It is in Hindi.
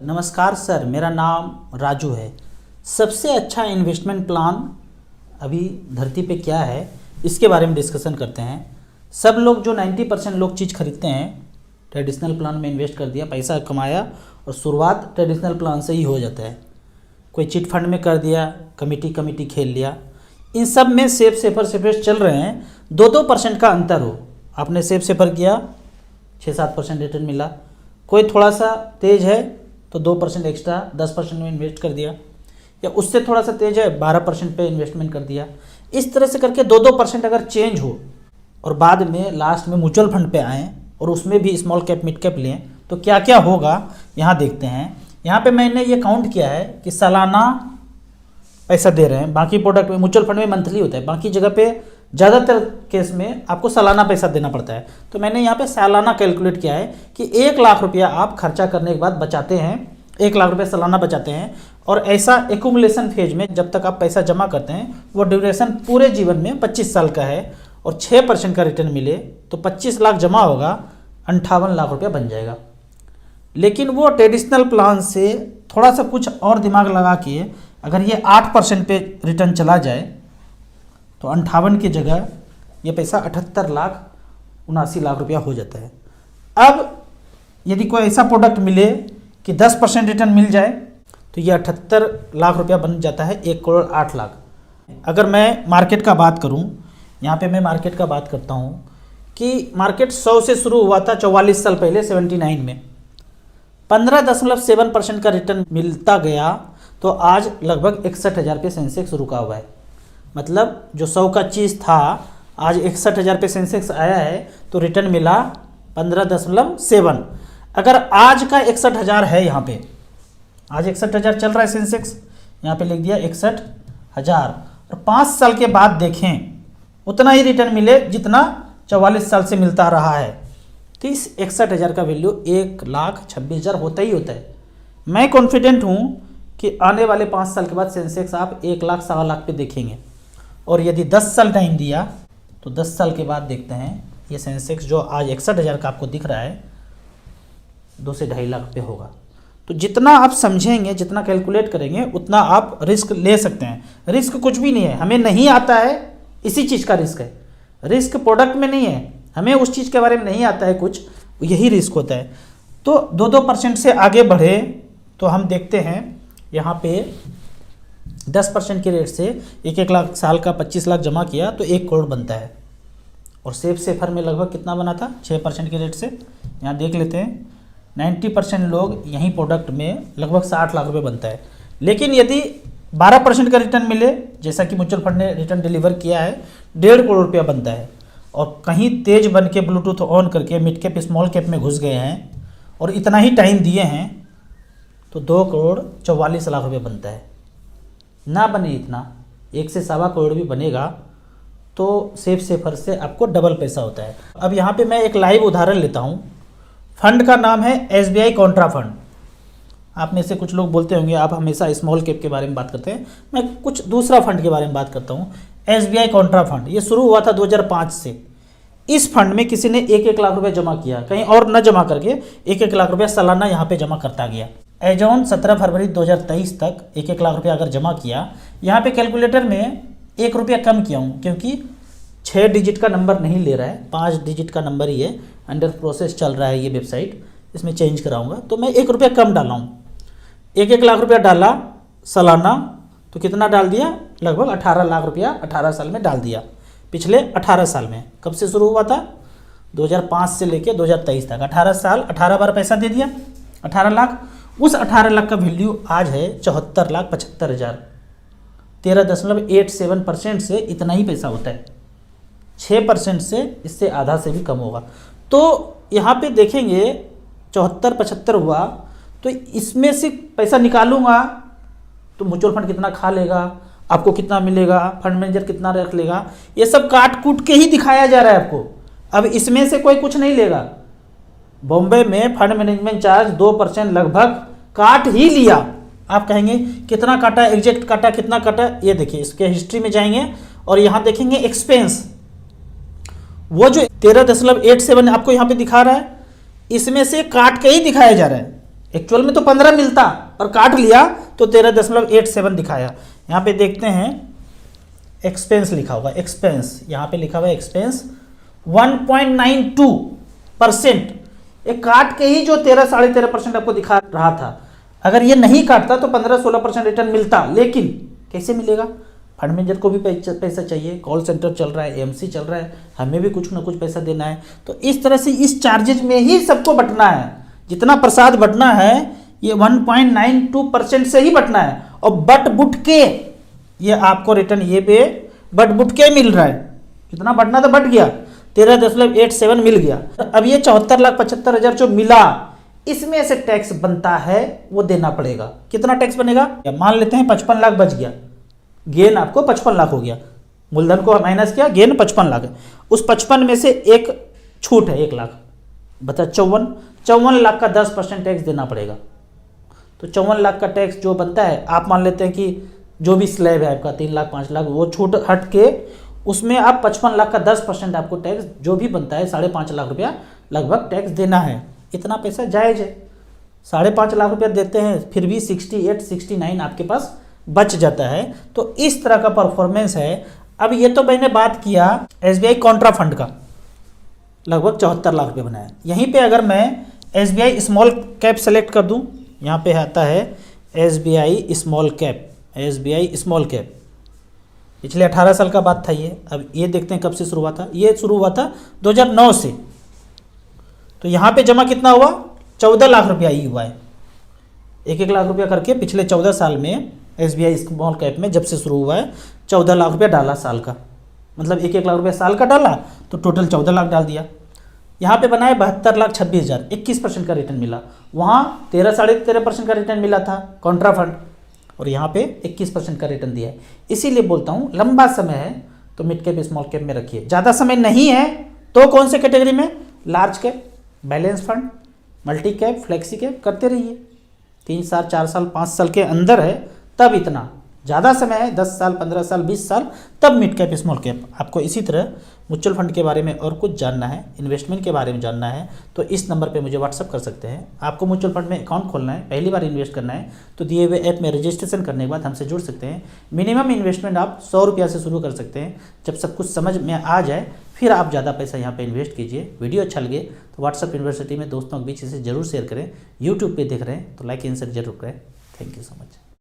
नमस्कार सर, मेरा नाम राजू है। सबसे अच्छा इन्वेस्टमेंट प्लान अभी धरती पे क्या है, इसके बारे में डिस्कशन करते हैं। सब लोग जो 90% लोग चीज़ खरीदते हैं, ट्रेडिशनल प्लान में इन्वेस्ट कर दिया, पैसा कमाया और शुरुआत ट्रेडिशनल प्लान से ही हो जाता है। कोई चिट फंड में कर दिया, कमिटी खेल लिया। इन सब में सेफर चल रहे हैं। 2% का अंतर हो, आपने सेफर किया 6-7% रिटर्न मिला, कोई थोड़ा सा तेज़ है तो 2% एक्स्ट्रा 10% में इन्वेस्ट कर दिया, या उससे थोड़ा सा तेज है 12% पे इन्वेस्टमेंट कर दिया। इस तरह से करके 2% अगर चेंज हो और बाद में लास्ट में म्यूचुअल फंड पे आएँ और उसमें भी स्मॉल कैप मिड कैप लें तो क्या क्या होगा यहाँ देखते हैं। यहाँ पे मैंने ये काउंट किया है कि सालाना पैसा दे रहे हैं। बाकी प्रोडक्ट में म्यूचुअल फंड में मंथली होता है, बाकी जगह पे ज़्यादातर केस में आपको सालाना पैसा देना पड़ता है। तो मैंने यहाँ पे सालाना कैलकुलेट किया है कि 1 लाख रुपया आप खर्चा करने के बाद बचाते हैं, 1 लाख रुपया सालाना बचाते हैं। और ऐसा एक्यूमुलेशन फेज में जब तक आप पैसा जमा करते हैं, वो ड्यूरेशन पूरे जीवन में 25 साल का है और 6% का रिटर्न मिले तो 25 लाख जमा होगा, 58 लाख रुपया बन जाएगा। लेकिन वो ट्रेडिशनल प्लान से थोड़ा सा कुछ और दिमाग लगा के अगर ये 8% पे रिटर्न चला जाए तो 58 की जगह ये पैसा 78,79 लाख रुपया हो जाता है। अब यदि कोई ऐसा प्रोडक्ट मिले कि 10% रिटर्न मिल जाए तो ये 78 लाख रुपया बन जाता है 1,08,00,000। अगर मैं मार्केट का बात करूं, यहाँ पे मैं मार्केट का बात करता हूं कि मार्केट 100 से शुरू हुआ था 44 साल पहले 79 में, 15.7% का रिटर्न मिलता गया तो आज लगभग 61,000 पे सेंसेक्स रुका हुआ है। मतलब जो 100 का चीज़ था आज 61,000 पे सेंसेक्स आया है तो रिटर्न मिला 15.7। अगर आज का 61,000 है, यहाँ पे आज 61,000 चल रहा है सेंसेक्स, यहाँ पे लिख दिया 61,000 और 5 साल के बाद देखें उतना ही रिटर्न मिले जितना 44 साल से मिलता रहा है, तो इस 61,000 का वैल्यू 1,26,000 होता ही होता है। मैं कॉन्फिडेंट हूँ कि आने वाले 5 साल के बाद सेंसेक्स आप 1 लाख 1.25 लाख पे देखेंगे। और यदि 10 साल टाइम दिया तो 10 साल के बाद देखते हैं ये सेंसेक्स जो आज 61,000 का आपको दिख रहा है 2 से 2.5 लाख पे होगा। तो जितना आप समझेंगे, जितना कैलकुलेट करेंगे, उतना आप रिस्क ले सकते हैं। रिस्क कुछ भी नहीं है, हमें नहीं आता है इसी चीज़ का रिस्क है। रिस्क प्रोडक्ट में नहीं है, हमें उस चीज़ के बारे में नहीं आता है कुछ, यही रिस्क होता है। तो 2% से आगे बढ़े तो हम देखते हैं यहाँ पे 10% के रेट से 1 लाख साल का 25 लाख जमा किया तो 1 करोड़ बनता है। और सेफर में लगभग कितना बना था 6% के रेट से, यहाँ देख लेते हैं 90% लोग यहीं प्रोडक्ट में लगभग 60 लाख रुपए बनता है। लेकिन यदि 12% का रिटर्न मिले, जैसा कि म्यूचुअल फंड ने रिटर्न डिलीवर किया है, 1.5 करोड़ रुपया बनता है। और कहीं तेज बन के ब्लूटूथ ऑन करके मिड कैप स्मॉल कैप में घुस गए हैं और इतना ही टाइम दिए हैं तो 2,44,00,000 रुपये बनता है। ना बने इतना, 1 से 1.25 करोड़ भी बनेगा तो सेफर से आपको डबल पैसा होता है। अब यहाँ पे मैं एक लाइव उदाहरण लेता हूँ। फंड का नाम है SBI कॉन्ट्रा फंड। आप में से कुछ लोग बोलते होंगे आप हमेशा स्मॉल कैप के बारे में बात करते हैं, मैं कुछ दूसरा फंड के बारे में बात करता हूँ। SBI कॉन्ट्रा फंड ये शुरू हुआ था 2005 से। इस फंड में किसी ने 1-1 लाख रुपए जमा किया, कहीं और न जमा करके 1-1 लाख रुपया सालाना यहाँ पे जमा करता गया। एज ऑन 17 फरवरी 2023 तक 1-1 लाख रुपया अगर जमा किया, यहाँ पे कैलकुलेटर में 1 रुपया कम किया हूँ क्योंकि 6 डिजिट का नंबर नहीं ले रहा है, 5 डिजिट का नंबर ही है। अंडर प्रोसेस चल रहा है ये वेबसाइट, इसमें चेंज कराऊंगा तो मैं 1 रुपया कम डाला हूँ। 1-1 लाख रुपया डाला सालाना तो कितना डाल दिया, लगभग 18 लाख रुपया 18 साल में डाल दिया। पिछले 18 साल में, कब से शुरू हुआ था 2005 से लेके 2023 तक, 18 साल 18 बार पैसा दे दिया 18 लाख। उस 18 लाख का वैल्यू आज है 74,75,000। 13.87% से इतना ही पैसा होता है, 6% से इससे आधा से भी कम होगा। तो यहाँ पे देखेंगे 74-75 हुआ तो इसमें से पैसा निकालूंगा तो म्यूचुअल फंड कितना खा लेगा, आपको कितना मिलेगा, फंड मैनेजर कितना रख लेगा, ये सब काट कूट के ही दिखाया जा रहा है आपको। अब इसमें से कोई कुछ नहीं लेगा। बॉम्बे में फंड मैनेजमेंट चार्ज 2% लगभग काट ही लिया। आप कहेंगे कितना काटा, एग्जैक्ट काटा, कितना काटा, ये देखिए इसके हिस्ट्री में जाएंगे और यहाँ देखेंगे एक्सपेंस, वो जो 13.87 आपको यहाँ पे दिखा रहा है इसमें से काट के ही दिखाया जा रहा है। एक्चुअल में तो 15 मिलता और काट लिया तो 13.87 दिखाया। यहाँ पे देखते हैं एक्सपेंस लिखा हुआ, एक्सपेंस यहाँ पे लिखा हुआ है एक्सपेंस 1.92%। ये काट के ही जो 13-13.5% आपको दिखा रहा था, अगर ये नहीं काटता तो 15-16% रिटर्न मिलता। लेकिन कैसे मिलेगा? फंड मैनेजर को भी पैसा चाहिए, कॉल सेंटर चल रहा है, एएमसी चल रहा है, हमें भी कुछ ना कुछ पैसा देना है। तो इस तरह से इस चार्जेज में ही सबको बटना है, जितना प्रसाद बटना है ये 1.92% से ही बटना है। और बट बुट के ये आपको रिटर्न ये पे बट बुट के मिल रहा है, कितना बटना था बट गया, 13.87 मिल गया। अब ये 74,75,000 जो मिला, इसमें से टैक्स बनता है वो देना पड़ेगा। कितना टैक्स बनेगा? मान लेते हैं 55 लाख बच गया, गेन आपको 55 लाख हो गया, मूलधन को माइनस किया, गेन 55 लाख है। उस 55 में से एक छूट है 1 लाख, बता 54 लाख का 10% टैक्स देना पड़ेगा। तो 54 लाख का टैक्स जो बनता है, आप मान लेते हैं कि जो भी स्लैब है आपका 3 लाख 5 लाख, वो छूट हट के उसमें आप 55 लाख का 10% आपको टैक्स जो भी बनता है 5.5 लाख रुपया लगभग टैक्स देना है। इतना पैसा जायज़ है, 5.5 लाख रुपया देते हैं, फिर भी 68-69 आपके पास बच जाता है। तो इस तरह का परफॉर्मेंस है। अब ये तो मैंने बात किया एसबीआई कॉन्ट्रा फंड का, लगभग 74 लाख रुपये बनाया। यहीं पे अगर मैं एसबीआई स्मॉल कैप सेलेक्ट कर दूं, यहाँ पे आता है SBI small cap, SBI small cap, पिछले 18 साल का बात था ये। अब ये देखते हैं कब से शुरू हुआ था, ये शुरू हुआ था 2009 से। तो यहाँ पे जमा कितना हुआ? 14 लाख रुपया ही हुआ है, 1-1 लाख रुपया करके पिछले 14 साल में एसबीआई स्मॉल कैप में जब से शुरू हुआ है 14 लाख रुपया डाला साल का, मतलब 1-1 लाख रुपया साल का डाला तो टोटल 14 लाख डाल दिया। यहाँ पे बनाए 72,26,000, 21% का रिटर्न मिला। वहाँ 13-13.5% का रिटर्न मिला था कॉन्ट्रा फंड, और यहाँ पे 21% का रिटर्न दिया है। इसीलिए बोलता हूँ लंबा समय है तो मिड कैप स्मॉल कैप में रखिए, ज़्यादा समय नहीं है तो कौन से कैटेगरी में? Large cap, balance fund, multi cap, flexi cap करते रहिए। 3 साल 4 साल 5 साल के अंदर है तब इतना, ज़्यादा समय है 10 साल 15 साल 20 साल तब मिड कैप स्मॉल कैप। आपको इसी तरह म्यूचुअल फंड के बारे में और कुछ जानना है, इन्वेस्टमेंट के बारे में जानना है तो इस नंबर पे मुझे व्हाट्सअप कर सकते हैं। आपको म्यूचुअल फंड में अकाउंट खोलना है, पहली बार इन्वेस्ट करना है तो दिए हुए ऐप में रजिस्ट्रेशन करने के बाद हमसे जुड़ सकते हैं। मिनिमम इन्वेस्टमेंट आप 100 रुपया से शुरू कर सकते हैं। जब सब कुछ समझ में आ जाए फिर आप ज़्यादा पैसा यहाँ पे इन्वेस्ट कीजिए। वीडियो अच्छा लगे तो व्हाट्सअप यूनिवर्सिटी में दोस्तों के बीच इसे जरूर शेयर करें। यूट्यूब पे देख रहे हैं तो लाइक एंड शेयर जरूर करें। Thank you so much.